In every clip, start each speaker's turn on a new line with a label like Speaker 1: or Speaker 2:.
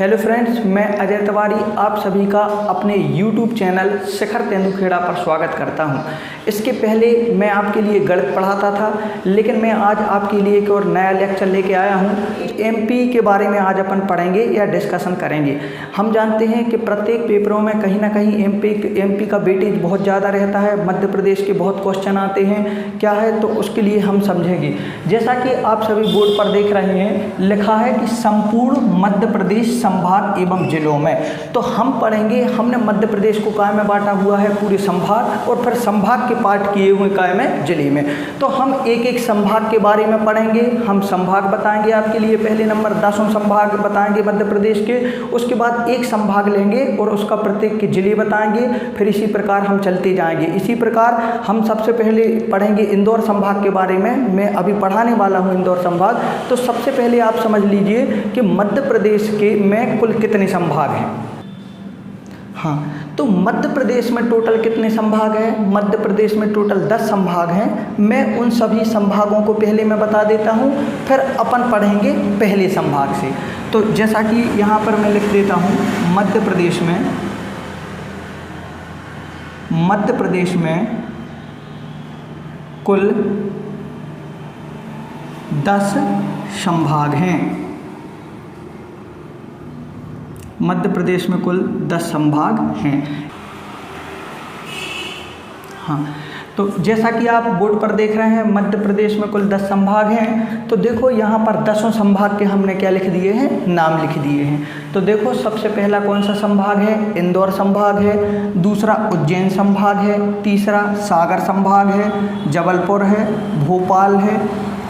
Speaker 1: Hello friends, मैं अजय तिवारी आप सभी का अपने YouTube चैनल शिखर तेंदुखेड़ा पर स्वागत करता हूं। इसके पहले मैं आपके लिए गणित पढ़ाता था, लेकिन मैं आज आपके लिए एक और नया लेक्चर लेके आया हूं। एमपी के बारे में आज अपन पढ़ेंगे या डिस्कशन करेंगे। हम जानते हैं कि प्रत्येक पेपरों में कहीं ना कहीं एमपी का वेटेज बहुत ज़्यादा रहता है। मध्य प्रदेश के बहुत क्वेश्चन आते हैं, क्या है तो उसके लिए हम समझेंगे। जैसा कि आप सभी बोर्ड पर देख रहे हैं, लिखा है कि संपूर्ण मध्य प्रदेश संभाग एवं जिलों में। तो हम पढ़ेंगे, हमने मध्य प्रदेश को काय में बांटा हुआ है, पूरे संभाग, और फिर संभाग के पार्ट किए हुए काय में जिले में। तो हम एक एक संभाग के बारे में पढ़ेंगे। हम संभाग बताएंगे आपके लिए। पहले नंबर 10 संभाग बताएंगे मध्य प्रदेश के, उसके बाद एक संभाग लेंगे और उसका प्रत्येक के जिले बताएंगे। फिर इसी प्रकार हम चलते जाएंगे। इसी प्रकार हम सबसे पहले पढ़ेंगे इंदौर संभाग के बारे में। मैं अभी पढ़ाने वाला हूँ इंदौर संभाग। तो सबसे पहले आप समझ लीजिए कि मध्य प्रदेश के में कुल कितने संभाग हैं। हाँ, तो मध्य प्रदेश में टोटल कितने संभाग हैं? मध्य प्रदेश में टोटल 10 संभाग हैं। मैं उन सभी संभागों को पहले मैं बता देता हूँ, फिर अपन पढ़ेंगे पहले संभाग से। तो जैसा कि यहाँ पर मैं लिख देता हूँ, मध्य प्रदेश में कुल 10 संभाग हैं। मध्य प्रदेश में कुल 10 संभाग हैं। हाँ, तो जैसा कि आप बोर्ड पर देख रहे हैं, मध्य प्रदेश में कुल 10 संभाग हैं। तो देखो यहाँ पर 10 संभाग के हमने क्या लिख दिए हैं, नाम लिख दिए हैं। तो देखो सबसे पहला कौन सा संभाग है? इंदौर संभाग है। दूसरा उज्जैन संभाग है। तीसरा सागर संभाग है। जबलपुर है। भोपाल है।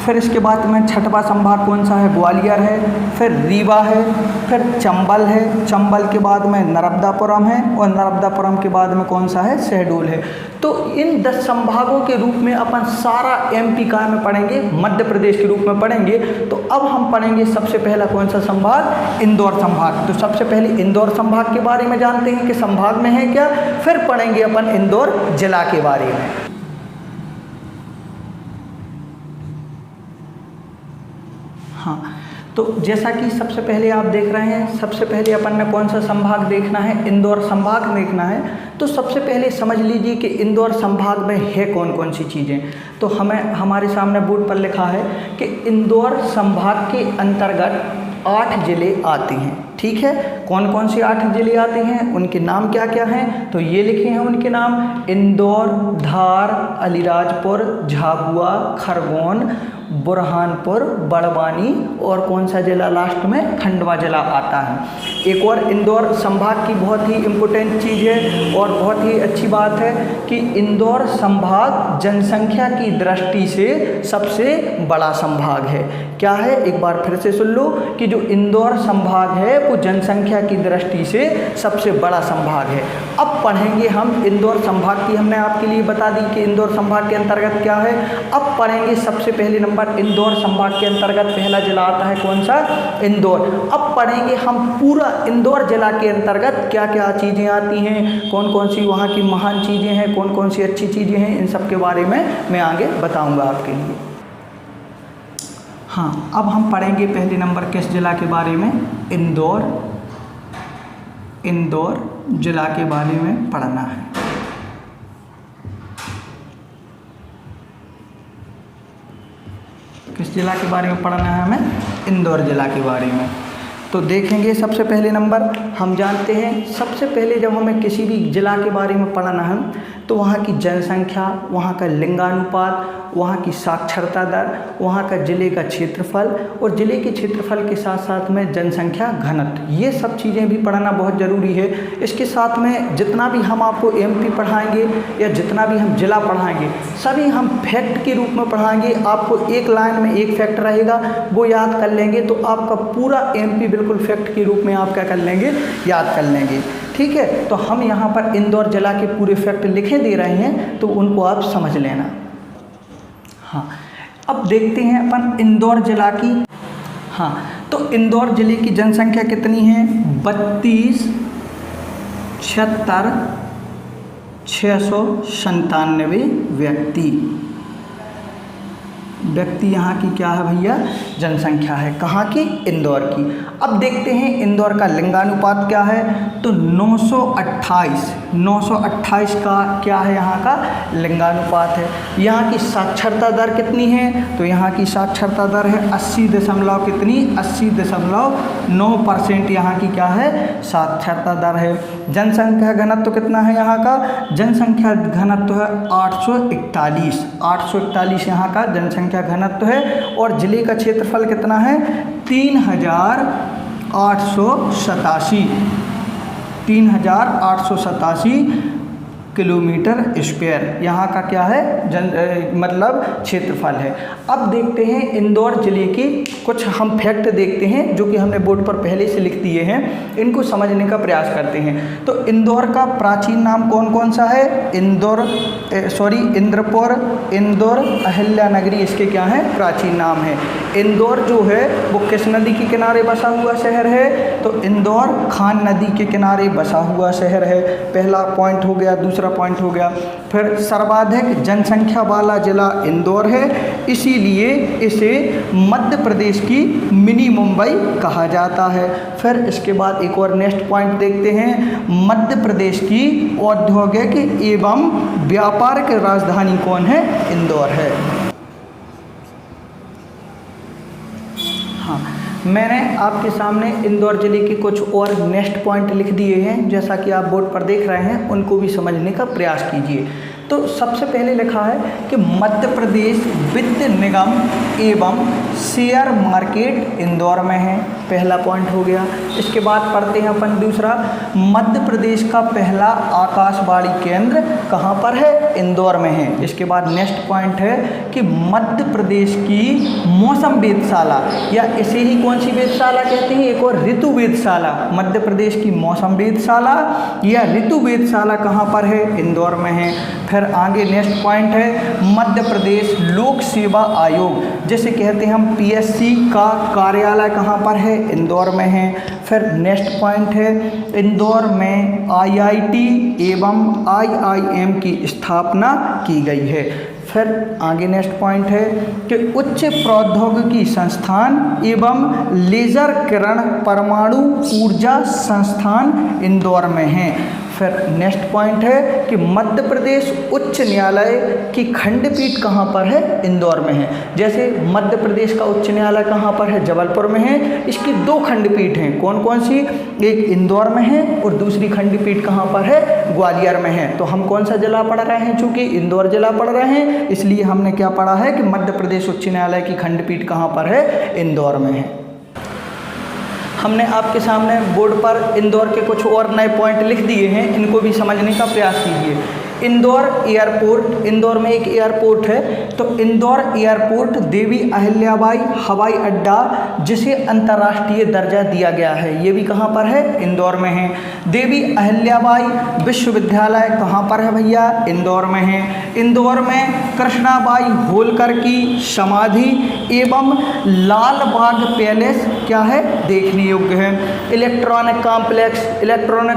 Speaker 1: फिर इसके बाद में छठवां संभाग कौन सा है? ग्वालियर है। फिर रीवा है। फिर चंबल है। चंबल के बाद में नर्मदापुरम है, और नर्मदापुरम के बाद में कौन सा है? शहडोल है। तो इन 10 संभागों के रूप में अपन सारा एमपी का में पढ़ेंगे, मध्य प्रदेश के रूप में पढ़ेंगे। तो अब हम पढ़ेंगे सबसे पहला कौन सा संभाग? इंदौर संभाग। तो सबसे पहले इंदौर संभाग के बारे में जानते हैं कि संभाग में है क्या। फिर पढ़ेंगे अपन इंदौर जिला के बारे में। हाँ, तो जैसा कि सबसे पहले आप देख रहे हैं, सबसे पहले अपन ने कौन सा संभाग देखना है? इंदौर संभाग देखना है। तो सबसे पहले समझ लीजिए कि इंदौर संभाग में है कौन कौन सी चीज़ें। तो हमारे सामने बोर्ड पर लिखा है कि इंदौर संभाग के अंतर्गत 8 जिले आते हैं। ठीक है, कौन कौन से 8 जिले आते हैं, उनके नाम क्या क्या हैं? तो ये लिखे हैं उनके नाम: इंदौर, धार, अलीराजपुर, झाबुआ, खरगोन, बुरहानपुर, बड़वानी, और कौन सा जिला लास्ट में? खंडवा जिला आता है। एक और इंदौर संभाग की बहुत ही इम्पोर्टेंट चीज़ है और बहुत ही अच्छी बात है कि इंदौर संभाग जनसंख्या की दृष्टि से सबसे बड़ा संभाग है। क्या है? एक बार फिर से सुन लो कि जो इंदौर संभाग है वो जनसंख्या की दृष्टि से सबसे बड़ा संभाग है। अब पढ़ेंगे हम इंदौर संभाग की, हमने आपके लिए बता दी कि इंदौर संभाग के अंतर्गत क्या है। अब पढ़ेंगे सबसे पहले नंबर इंदौर संभाग के अंतर्गत पहला जिला आता है कौन सा? इंदौर। अब पढ़ेंगे हम पूरा इंदौर जिला के अंतर्गत क्या क्या चीज़ें आती हैं, कौन कौन सी वहाँ की महान चीज़ें हैं, कौन कौन सी अच्छी चीज़ें हैं। इन सब के बारे में मैं आगे बताऊंगा आपके लिए। हाँ, अब हम पढ़ेंगे पहले नंबर किस जिला के बारे में? इंदौर जिला के बारे में पढ़ना है। किस जिला के बारे में पढ़ना है हमें? इंदौर जिला के बारे में। तो देखेंगे सबसे पहले नंबर, हम जानते हैं सबसे पहले जब हमें किसी भी जिला के बारे में पढ़ना है तो वहाँ की जनसंख्या, वहाँ का लिंगानुपात, वहाँ की साक्षरता दर, वहाँ का जिले का क्षेत्रफल, और जिले के क्षेत्रफल के साथ साथ में जनसंख्या घनत्व, ये सब चीज़ें भी पढ़ना बहुत ज़रूरी है। इसके साथ में जितना भी हम आपको एमपी पढ़ाएंगे या जितना भी हम जिला पढ़ाएंगे, सभी हम फैक्ट के रूप में पढ़ाएंगे। आपको एक लाइन में एक फैक्ट रहेगा, वो याद कर लेंगे तो आपका पूरा एमपी बिल्कुल फैक्ट के रूप में आप क्या कर लेंगे? याद कर लेंगे। ठीक है, तो हम यहाँ पर इंदौर जिला के पूरे फैक्ट लिखे दे रहे हैं, तो उनको आप समझ लेना। हाँ, अब देखते हैं अपन इंदौर जिला की। हाँ, तो इंदौर जिले की जनसंख्या कितनी है? 32,76,697 व्यक्ति। व्यक्ति यहाँ की क्या है भैया, जनसंख्या है। कहाँ की, इंदौर की। अब देखते हैं इंदौर का लिंगानुपात क्या है, तो 928 का क्या है, यहाँ का लिंगानुपात है। यहाँ की साक्षरता दर कितनी है, तो यहाँ की साक्षरता दर है 80.9% यहाँ की क्या है, साक्षरता दर है। जनसंख्या घनत्व कितना है यहाँ का, जनसंख्या घनत्व है 841 यहाँ का जनसंख्या घनत्व है। और जिले का क्षेत्रफल कितना है, 3887 किलोमीटर स्क्वायर यहाँ का क्या है, मतलब क्षेत्रफल है। अब देखते हैं इंदौर ज़िले की कुछ हम फैक्ट देखते हैं जो कि हमने बोर्ड पर पहले से लिख दिए हैं, इनको समझने का प्रयास करते हैं। तो इंदौर का प्राचीन नाम कौन कौन सा है, इंद्रपुर, इंदौर, अहिल्या नगरी, इसके क्या है, प्राचीन नाम है। इंदौर जो है वो किस नदी के किनारे बसा हुआ शहर है, तो इंदौर खान नदी के किनारे बसा हुआ शहर है। पहला पॉइंट हो गया। दूसरा पॉइंट हो गया, फिर सर्वाधिक जनसंख्या वाला जिला इंदौर है, इसीलिए इसे मध्य प्रदेश की मिनी मुंबई कहा जाता है। फिर इसके बाद एक और नेक्स्ट पॉइंट देखते हैं, मध्य प्रदेश की औद्योगिक एवं व्यापारिक राजधानी कौन है, इंदौर है। हाँ, मैंने आपके सामने इंदौर ज़िले के कुछ और नेक्स्ट पॉइंट लिख दिए हैं, जैसा कि आप बोर्ड पर देख रहे हैं, उनको भी समझने का प्रयास कीजिए। तो सबसे पहले लिखा है कि मध्य प्रदेश वित्त निगम एवं शेयर मार्केट इंदौर में है, पहला पॉइंट हो गया। इसके बाद पढ़ते हैं अपन दूसरा, मध्य प्रदेश का पहला आकाशवाणी केंद्र कहाँ पर है, इंदौर में है। इसके बाद नेक्स्ट पॉइंट है कि मध्य प्रदेश की मौसम वेधशाला, या इसे ही कौन सी वेधशाला कहते हैं, एक और ऋतु वेधशाला, मध्य प्रदेश की मौसम वेधशाला या ऋतु वेधशाला कहाँ पर है, इंदौर में है। फिर आगे नेक्स्ट पॉइंट है, मध्य प्रदेश लोक सेवा आयोग जिसे कहते हैं हम पीएससी का कार्यालय कहाँ पर है, इंदौर में है। फिर नेक्स्ट पॉइंट है, इंदौर में आईआईटी एवं आईआईएम की स्थापना की गई है। फिर आगे नेक्स्ट पॉइंट है कि उच्च प्रौद्योगिकी संस्थान एवं लेजर किरण परमाणु ऊर्जा संस्थान इंदौर में है। फिर नेक्स्ट पॉइंट है कि मध्य प्रदेश उच्च न्यायालय की खंडपीठ कहाँ पर है, इंदौर में है। जैसे मध्य प्रदेश का उच्च न्यायालय कहाँ पर है, जबलपुर में है। इसकी दो खंडपीठ हैं, कौन कौन सी, एक इंदौर में है और दूसरी खंडपीठ कहाँ पर है, ग्वालियर में है। तो हम कौन सा जिला पढ़ रहे हैं, चूँकि इंदौर जिला पढ़ रहे हैं, इसलिए हमने क्या पढ़ा है कि मध्य प्रदेश उच्च न्यायालय की खंडपीठ कहाँ पर है, इंदौर में है। हमने आपके सामने बोर्ड पर इंदौर के कुछ और नए पॉइंट लिख दिए हैं, इनको भी समझने का प्रयास कीजिए। इंदौर एयरपोर्ट, इंदौर में एक एयरपोर्ट है, तो इंदौर एयरपोर्ट देवी अहिल्याबाई हवाई अड्डा जिसे अंतर्राष्ट्रीय दर्जा दिया गया है, ये भी कहाँ पर है, इंदौर में है। देवी अहिल्याबाई विश्वविद्यालय कहाँ पर है भैया, इंदौर में है। इंदौर में कृष्णाबाई होलकर की समाधि एवं लाल बाग पैलेस क्या है, देखने योग्य है। इलेक्ट्रॉनिक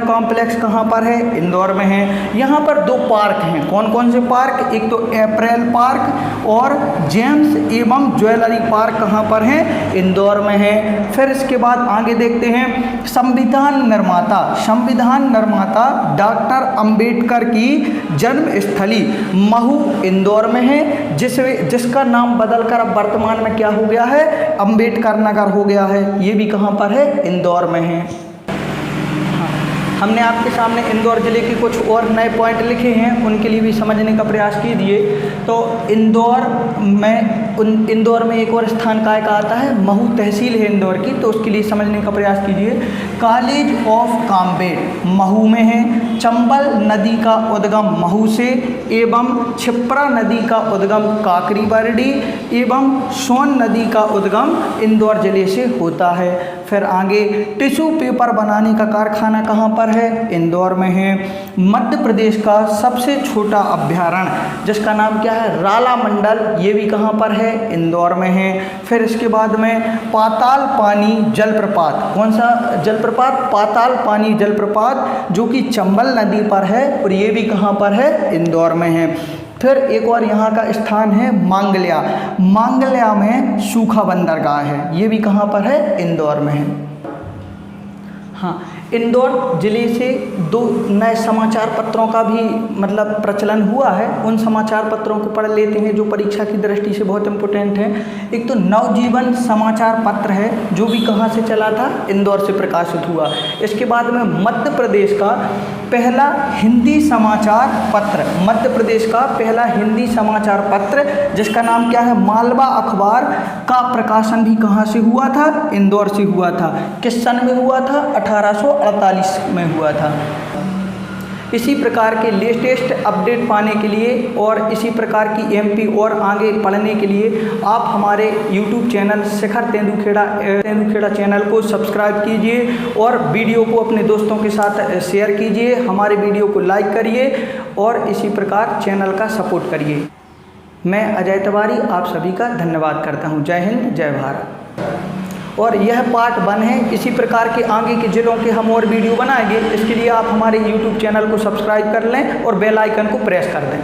Speaker 1: कॉम्प्लेक्स कहाँ पर है, इंदौर में है। यहाँ पर दो पार्क हैं, कौन कौन से पार्क, एक तो अप्रैल पार्क और जेम्स एवं ज्वेलरी पार्क कहाँ पर है, इंदौर में है। फिर इसके बाद आगे देखते हैं, संविधान निर्माता डॉक्टर अंबेडकर की जन्मस्थली महू इंदौर में है, जिसका नाम बदलकर अब वर्तमान में क्या हो गया है, अंबेडकर नगर हो गया है। ये भी कहाँ पर है, इंदौर में है। हमने आपके सामने इंदौर ज़िले के कुछ और नए पॉइंट लिखे हैं, उनके लिए भी समझने का प्रयास कीजिए। तो इंदौर में एक और स्थान काय का आता है, महू तहसील है इंदौर की, तो उसके लिए समझने का प्रयास कीजिए। कॉलेज ऑफ काम्बेड महू में है। चंबल नदी का उद्गम महू से एवं छिप्रा नदी का उद्गम काकरीबरडी एवं सोन नदी का उद्गम इंदौर ज़िले से होता है। फिर आगे टिश्यू पेपर बनाने का कारखाना कहाँ पर है, इंदौर में है। मध्य प्रदेश का सबसे छोटा अभ्यारण्य जिसका नाम क्या है, राला मंडल, ये भी कहाँ पर है, इंदौर में है। फिर इसके बाद में पाताल पानी जलप्रपात, कौन सा जलप्रपात, पाताल पानी जलप्रपात, जो कि चंबल नदी पर है और ये भी कहाँ पर है, इंदौर में है। फिर एक और यहाँ का स्थान है मांगल्या। मांगल्या में सूखा बंदरगाह है, ये भी कहाँ पर है? इंदौर में है। हाँ, इंदौर ज़िले से 2 नए समाचार पत्रों का भी मतलब प्रचलन हुआ है। उन समाचार पत्रों को पढ़ लेते हैं जो परीक्षा की दृष्टि से बहुत इम्पोर्टेंट हैं। एक तो नवजीवन समाचार पत्र है, जो भी कहाँ से चला था? इंदौर से प्रकाशित हुआ। इसके बाद में मध्य प्रदेश का पहला हिंदी समाचार पत्र, मध्य प्रदेश का पहला हिंदी समाचार पत्र जिसका नाम क्या है? मालवा अखबार का प्रकाशन भी कहाँ से हुआ था? इंदौर से हुआ था। किस सन में हुआ था? 1848 में हुआ था। इसी प्रकार के लेटेस्ट अपडेट पाने के लिए और इसी प्रकार की एमपी और आगे पढ़ने के लिए आप हमारे YouTube चैनल शिखर तेंदुखेड़ा चैनल को सब्सक्राइब कीजिए और वीडियो को अपने दोस्तों के साथ शेयर कीजिए। हमारे वीडियो को लाइक करिए और इसी प्रकार चैनल का सपोर्ट करिए। मैं अजय तिवारी आप सभी का धन्यवाद करता हूँ। जय हिंद, जय भारत। और यह पार्ट 1 है। इसी प्रकार के आगे के जिलों के हम और वीडियो बनाएंगे। इसके लिए आप हमारे YouTube चैनल को सब्सक्राइब कर लें और बेल आइकन को प्रेस कर दें।